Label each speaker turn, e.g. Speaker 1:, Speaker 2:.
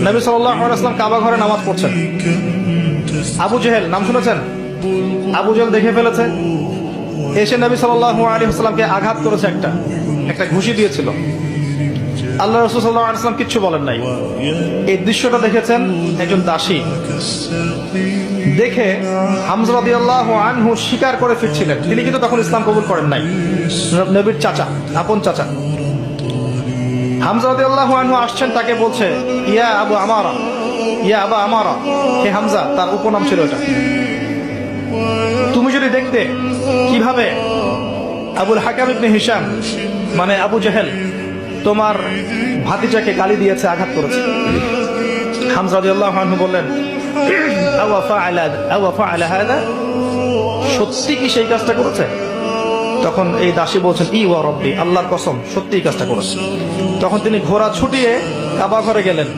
Speaker 1: নবী সাল্লাল্লাহু আলাইহি ওয়াসাল্লাম কাবা ঘরে নামাজ পড়ছেন। আবু জেহেল নাম শুনেছেন? আবু জেহেল দেখে ফেলেছে, এসে নবী সাল্লাল্লাহু আলাইহি ওয়াসাল্লামকে আঘাত করেছে, একটা ঘুষি দিয়েছিল। আল্লাহ রাসূল সাল্লাল্লাহু আলাইহি ওয়াসাল্লাম কিচ্ছু বলেন নাই। এই দৃশ্যটা দেখেছেন একজন দাসী, দেখে হামজা রাদিয়াল্লাহু আনহু স্বীকার করে ফিরছিলেন। তিনি কিন্তু তখন ইসলাম কবুল করেন নাই, নবীর চাচা, আপন চাচা। হামজা রাদিয়াল্লাহু আনহু আসছেন, তাকে বলছে ইয়া আবু আমারা, ইয়া আবা আমারা, হে হামজা, তার উপনাম ছিল এটা। তুমি যদি দেখতে কিভাবে আবুল হাকাম ইবনে হিশাম মানে আবু জেহেল তোমার ভাতিজাকে গালি দিয়েছে, আঘাত করেছে। হামজা রাদিয়াল্লাহু আনহু বললেন আওয়া ফাআলা হাদা, সত্যি কি সেই কাজটা করেছে? তখন এই দাসী বলছেন ই ওয়া রব্বি, আল্লাহর কসম সত্যি এই কাজটা করেছে। তখন তিনি ঘোড়া ছুটিয়ে কাবা ঘরে গেলেন।